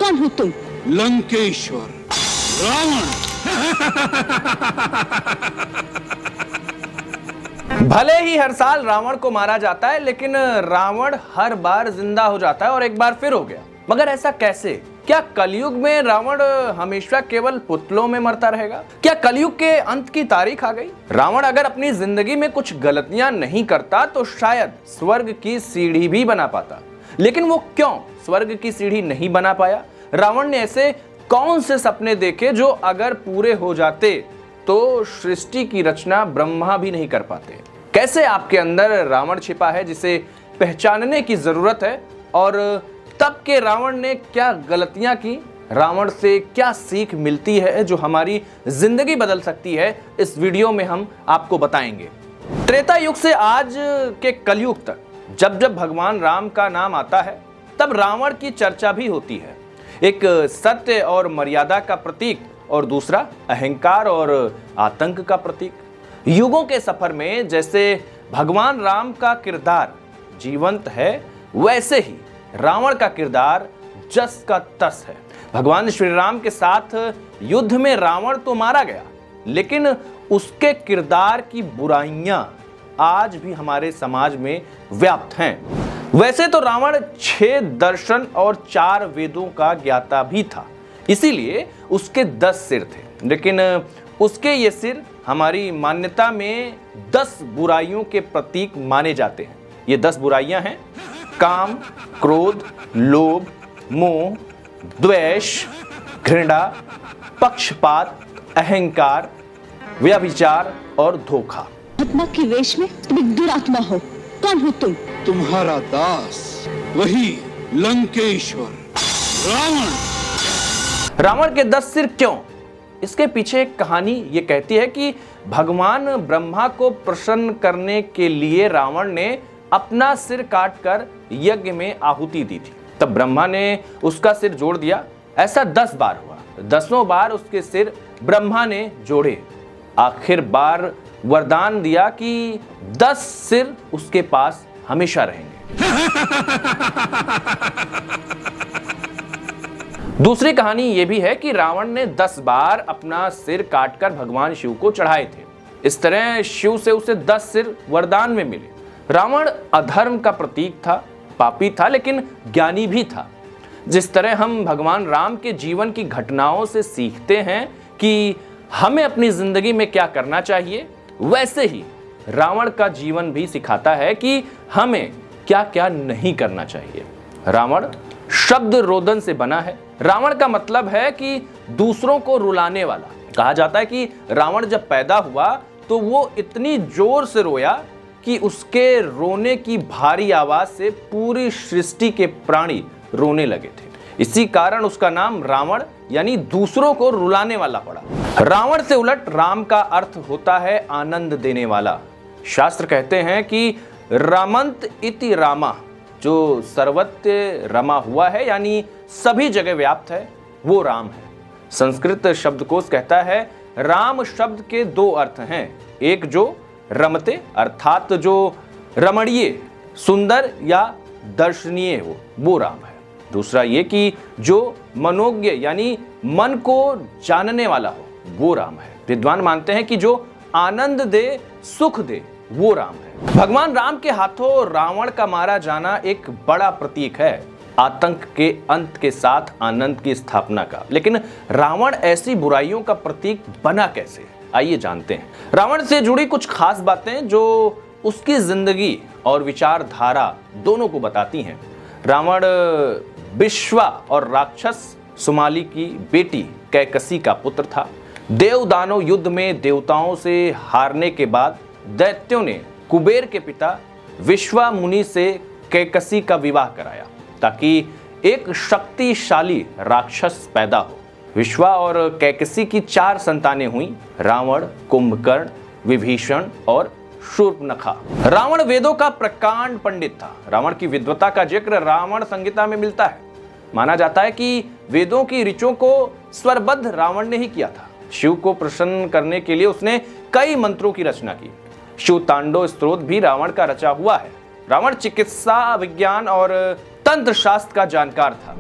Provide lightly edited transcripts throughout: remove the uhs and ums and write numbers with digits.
कौन हो तुम? लंकेश्वर, रावण। भले ही हर साल रावण को मारा जाता है, लेकिन रावण हर बार जिंदा हो जाता है और एक बार फिर हो गया। मगर ऐसा कैसे? क्या कलयुग में रावण हमेशा केवल पुतलों में मरता रहेगा? क्या कलयुग के अंत की तारीख आ गई? रावण अगर अपनी जिंदगी में कुछ गलतियां नहीं करता तो शायद स्वर्ग की सीढ़ी भी बना पाता। लेकिन वो क्यों स्वर्ग की सीढ़ी नहीं बना पाया? रावण ने ऐसे कौन से सपने देखे जो अगर पूरे हो जाते तो सृष्टि की रचना ब्रह्मा भी नहीं कर पाते? कैसे आपके अंदर रावण छिपा है जिसे पहचानने की जरूरत है? और तब के रावण ने क्या गलतियां की? रावण से क्या सीख मिलती है जो हमारी जिंदगी बदल सकती है? इस वीडियो में हम आपको बताएंगे। त्रेता युग से आज के कलयुग तक जब जब भगवान राम का नाम आता है तब रावण की चर्चा भी होती है। एक सत्य और मर्यादा का प्रतीक और दूसरा अहंकार और आतंक का प्रतीक। युगों के सफर में जैसे भगवान राम का किरदार जीवंत है, वैसे ही रावण का किरदार जस का तस है। भगवान श्री राम के साथ युद्ध में रावण तो मारा गया, लेकिन उसके किरदार की बुराइयां आज भी हमारे समाज में व्याप्त हैं। वैसे तो रावण 6 दर्शन और 4 वेदों का ज्ञाता भी था, इसीलिए उसके 10 सिर थे। लेकिन उसके ये सिर हमारी मान्यता में 10 बुराइयों के प्रतीक माने जाते हैं। ये 10 बुराइयां हैं: काम, क्रोध, लोभ, मोह, द्वेष, घृणा, पक्षपात, अहंकार, व्यभिचार और धोखा। आत्मा के वेश में तुम एक दुरात्मा हो। कौन हो तुम? तुम्हारा दास, वही लंकेश्वर, रावण। रावण के 10 सिर क्यों? इसके पीछे एक कहानी ये कहती है कि भगवान ब्रह्मा को प्रसन्न करने के लिए रावण ने अपना सिर काटकर यज्ञ में आहुति दी थी। तब ब्रह्मा ने उसका सिर जोड़ दिया। ऐसा 10 बार हुआ। 10 बार उसके सिर ब्रह्मा ने जोड़े। आखिर बार वरदान दिया कि 10 सिर उसके पास हमेशा रहेंगे। दूसरी कहानी यह भी है कि रावण ने 10 बार अपना सिर काटकर भगवान शिव को चढ़ाए थे। इस तरह शिव से उसे 10 सिर वरदान में मिले। रावण अधर्म का प्रतीक था, पापी था, लेकिन ज्ञानी भी था। जिस तरह हम भगवान राम के जीवन की घटनाओं से सीखते हैं कि हमें अपनी जिंदगी में क्या करना चाहिए, वैसे ही रावण का जीवन भी सिखाता है कि हमें क्या क्या नहीं करना चाहिए। रावण शब्द रोदन से बना है। रावण का मतलब है कि दूसरों को रुलाने वाला। कहा जाता है कि रावण जब पैदा हुआ तो वो इतनी जोर से रोया कि उसके रोने की भारी आवाज से पूरी सृष्टि के प्राणी रोने लगे थे। इसी कारण उसका नाम रावण यानी दूसरों को रुलाने वाला पड़ा। रावण से उलट राम का अर्थ होता है आनंद देने वाला। शास्त्र कहते हैं कि रामंत इति रामा, जो सर्वत्र रमा हुआ है यानी सभी जगह व्याप्त है, वो राम है। संस्कृत शब्दकोश कहता है राम शब्द के 2 अर्थ हैं। एक जो रमते अर्थात जो रमणीय, सुंदर या दर्शनीय हो, वो राम है। दूसरा ये कि जो मनोज्ञ यानी मन को जानने वाला हो, वो राम है। विद्वान मानते हैं कि जो आनंद दे, सुख दे, वो राम है। भगवान राम के हाथों रावण का मारा जाना एक बड़ा प्रतीक है आतंक के अंत के साथ आनंद की स्थापना का। लेकिन रावण ऐसी बुराइयों का प्रतीक बना कैसे? आइए जानते हैं। रावण से जुड़ी कुछ खास बातें जो उसकी जिंदगी और विचारधारा दोनों को बताती हैं। रावण विश्वा और राक्षस सुमाली की बेटी कैकसी का पुत्र था। देव दानव युद्ध में देवताओं से हारने के बाद दैत्यों ने कुबेर के पिता विश्वा मुनि से कैकसी का विवाह कराया ताकि एक शक्तिशाली राक्षस पैदा हो। विश्वा और कैकसी की 4 संतानें हुई: रावण, कुंभकर्ण, विभीषण और शूर्पणखा। रावण वेदों का प्रकांड पंडित था। रावण की विद्वता का जिक्र रावण संहिता में मिलता है। माना जाता है कि वेदों की ऋचों को स्वरबद्ध रावण ने ही किया था। शिव को प्रसन्न करने के लिए उसने कई मंत्रों की रचना की। शिव तांडव स्तोत्र भी रावण का रचा हुआ है। रावण चिकित्सा विज्ञान और तंत्र शास्त्र का जानकार था।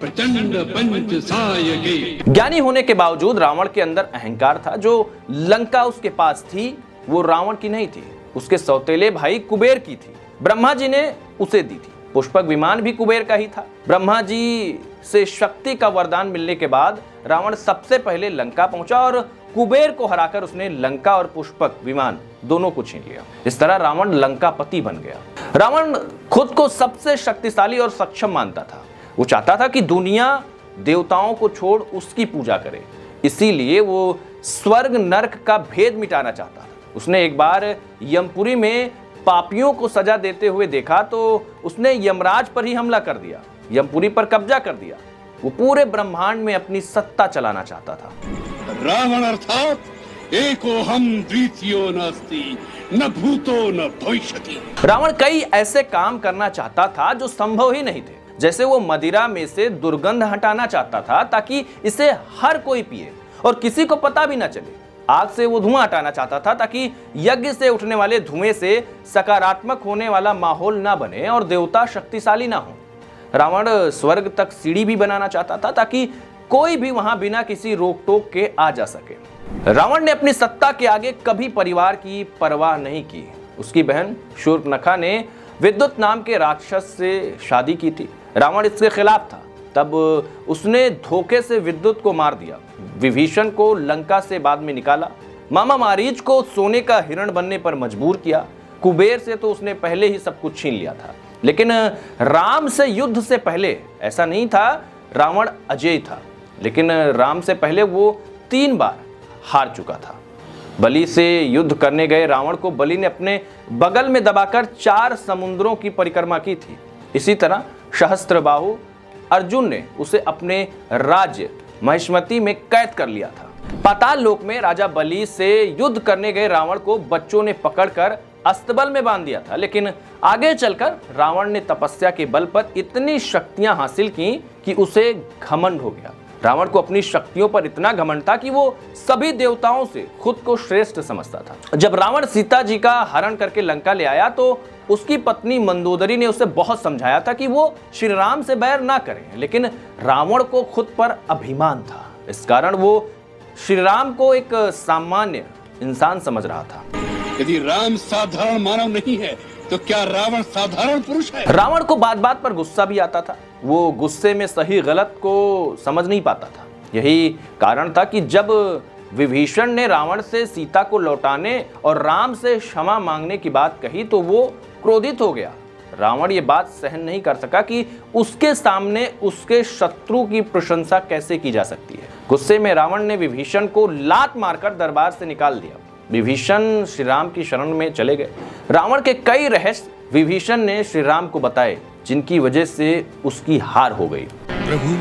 प्रचंड पंच सायके। ज्ञानी होने के बावजूद रावण के अंदर अहंकार था। जो लंका उसके पास थी वो रावण की नहीं थी, उसके सौतेले भाई कुबेर की थी। ब्रह्मा जी ने उसे दी थी। पुष्पक विमान भी कुबेर का ही था। ब्रह्मा जी से शक्ति का वरदान मिलने के बाद रावण सबसे पहले लंका पहुंचा और कुबेर को हराकर उसने लंका और पुष्पक विमान दोनों को छीन लिया। इस तरह रावण लंकापति बन गया। रावण खुद को सबसे शक्तिशाली और सक्षम मानता था। वो चाहता था कि दुनिया देवताओं को छोड़ उसकी पूजा करे, इसीलिए वो स्वर्ग नरक का भेद मिटाना चाहता था। उसने एक बार यमपुरी में पापियों को सजा देते हुए देखा तो उसने यमराज पर ही हमला कर दिया, यमपुरी पर कब्जा कर दिया। वो पूरे ब्रह्मांड में अपनी सत्ता चलाना चाहता था। रावण अर्थात एको हम द्वितीयो नास्ति न भूतो न भविष्यति। रावण कई ऐसे काम करना चाहता था जो संभव ही नहीं थे। जैसे वो मदिरा में से दुर्गंध हटाना चाहता था ताकि इसे हर कोई पिए और किसी को पता भी ना चले। आग से वो धुआं हटाना चाहता था ताकि यज्ञ से उठने वाले धुएं से सकारात्मक होने वाला माहौल ना बने और देवता शक्तिशाली ना हो। रावण स्वर्ग तक सीढ़ी भी बनाना चाहता था ताकि कोई भी वहां बिना किसी रोक टोक के आ जा सके। रावण ने अपनी सत्ता के आगे कभी परिवार की परवाह नहीं की। उसकी बहन शूर्पणखा ने विद्युत नाम के राक्षस से शादी की थी। रावण इसके खिलाफ था, तब उसने धोखे से विद्युत को मार दिया। विभीषण को लंका से बाद में निकाला। मामा मारीच को सोने का हिरण बनने पर मजबूर किया। कुबेर से तो उसने पहले ही सब कुछ छीन लिया था, लेकिन राम से युद्ध से पहले ऐसा नहीं था। रावण अजेय था, लेकिन राम से पहले वो 3 बार हार चुका था। बलि से युद्ध करने गए रावण को बलि ने अपने बगल में दबाकर 4 समुद्रों की परिक्रमा की थी। इसी तरह सहस्त्रबाहु अर्जुन ने उसे अपने राज्य महिष्मती में कैद कर लिया था। पाताल लोक में राजा बलि से युद्ध करने गए रावण को बच्चों ने पकड़कर अस्तबल में बांध दिया था, लेकिन आगे चलकर रावण ने तपस्या के बल पर इतनी शक्तियां हासिल की कि उसे घमंड हो गया। रावण को अपनी शक्तियों पर इतना घमंड था कि वो सभी देवताओं से खुद को श्रेष्ठ समझता था। जब रावण सीता जी का हरण करके लंका ले आया तो उसकी पत्नी मंदोदरी ने उसे बहुत समझाया था कि वो श्री राम से बैर ना करें, लेकिन रावण को खुद पर अभिमान था। इस कारण वो श्री राम को एक सामान्य इंसान समझ रहा था। यदि राम साधारण मानव नहीं है तो क्या रावण साधारण पुरुष है? रावण को बात बात पर गुस्सा भी आता था। वो गुस्से में सही गलत को समझ नहीं पाता था। यही कारण था कि जब विभीषण ने रावण से सीता को लौटाने और राम से क्षमा मांगने की बात कही तो वो क्रोधित हो गया। रावण ये बात सहन नहीं कर सका कि उसके सामने उसके शत्रु की प्रशंसा कैसे की जा सकती है। गुस्से में रावण ने विभीषण को लात मारकर दरबार से निकाल दिया। विभीषण श्री राम की शरण में चले गए। रावण के कई रहस्य विभीषण ने श्री राम को बताए, जिनकी वजह से उसकी हार हो गई। प्रभु,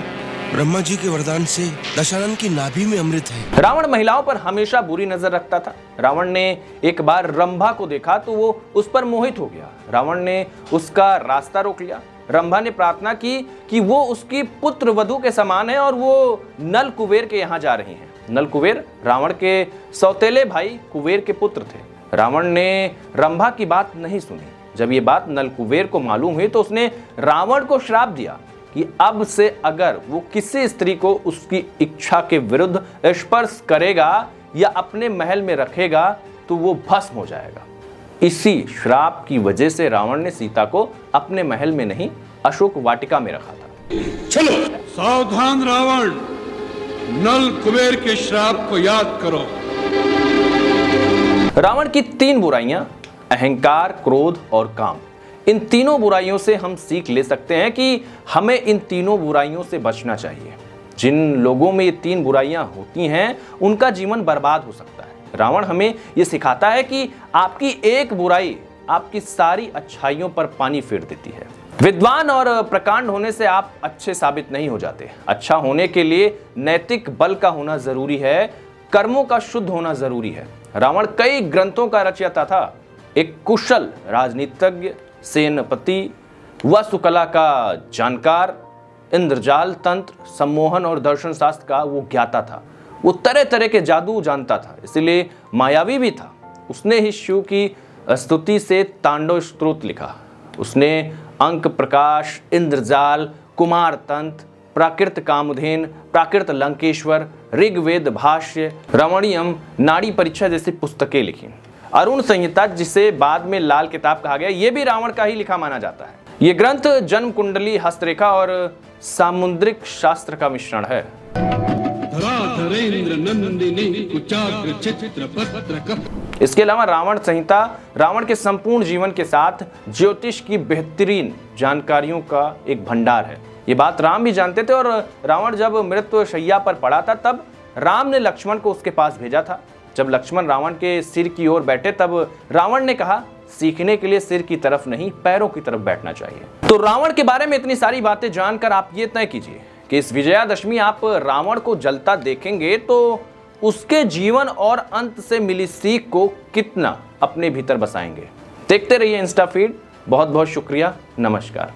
ब्रह्मा जी के वरदान से दशानन की नाभि में अमृत है। रावण महिलाओं पर हमेशा बुरी नजर रखता था। रावण ने एक बार रंभा को देखा तो वो उस पर मोहित हो गया। रावण ने उसका रास्ता रोक लिया। रंभा ने प्रार्थना की कि वो उसकी पुत्र वधू के समान है और वो नल कुबेर के यहाँ जा रही हैं। नल कुबेर रावण के सौतेले भाई कुबेर के पुत्र थे। रावण ने रंभा की बात नहीं सुनी। जब ये बात नल कुबेर को मालूम हुई तो उसने रावण को श्राप दिया कि अब से अगर वो किसी स्त्री को उसकी इच्छा के विरुद्ध स्पर्श करेगा या अपने महल में रखेगा तो वो भस्म हो जाएगा। इसी श्राप की वजह से रावण ने सीता को अपने महल में नहीं, अशोक वाटिका में रखा था। चलो सावधान रावण, नल कुबेर के श्राप को याद करो। रावण की 3 बुराइयां, अहंकार, क्रोध और काम। इन तीनों बुराइयों से हम सीख ले सकते हैं कि हमें इन तीनों बुराइयों से बचना चाहिए। जिन लोगों में ये 3 बुराइयां होती हैं उनका जीवन बर्बाद हो सकता है। रावण हमें ये सिखाता है कि आपकी एक बुराई आपकी सारी अच्छाइयों पर पानी फेर देती है। विद्वान और प्रकांड होने से आप अच्छे साबित नहीं हो जाते। अच्छा होने के लिए नैतिक बल का होना जरूरी है, कर्मों का शुद्ध होना जरूरी है। रावण कई ग्रंथों का रचयिता था, एक कुशल राजनीतिज्ञ, सेनापति, वास्तुकला का जानकार, इंद्रजाल तंत्र, सम्मोहन और दर्शन शास्त्र का वो ज्ञाता था। वो तरह तरह के जादू जानता था, इसलिए मायावी भी था। उसने ही शिव की स्तुति से तांडव स्तोत्र लिखा। उसने अंक प्रकाश, इंद्रजाल, कुमार तंत्र, प्राकृत कामधेन, प्राकृत लंकेश्वर, ऋग्वेद भाष्य, रमणीयम, नाड़ी परीक्षा जैसी पुस्तकें लिखी। अरुण संहिता, जिसे बाद में लाल किताब कहा गया, यह भी रावण का ही लिखा माना जाता है। ये ग्रंथ जन्म कुंडली, हस्तरेखा और सामुद्रिक शास्त्र का मिश्रण है। इसके अलावा रावण संहिता रावण के संपूर्ण जीवन के साथ ज्योतिष की बेहतरीन जानकारियों का एक भंडार है। ये बात राम भी जानते थे और रावण जब मृत्यु शैया पर पड़ा था तब राम ने लक्ष्मण को उसके पास भेजा था। जब लक्ष्मण रावण के सिर की ओर बैठे तब रावण ने कहा, सीखने के लिए सिर की तरफ नहीं पैरों की तरफ बैठना चाहिए। तो रावण के बारे में इतनी सारी बातें जानकर आप ये तय कीजिए कि इस विजयादशमी आप रावण को जलता देखेंगे तो उसके जीवन और अंत से मिली सीख को कितना अपने भीतर बसाएंगे। देखते रहिए इंस्टा फीड। बहुत बहुत शुक्रिया। नमस्कार।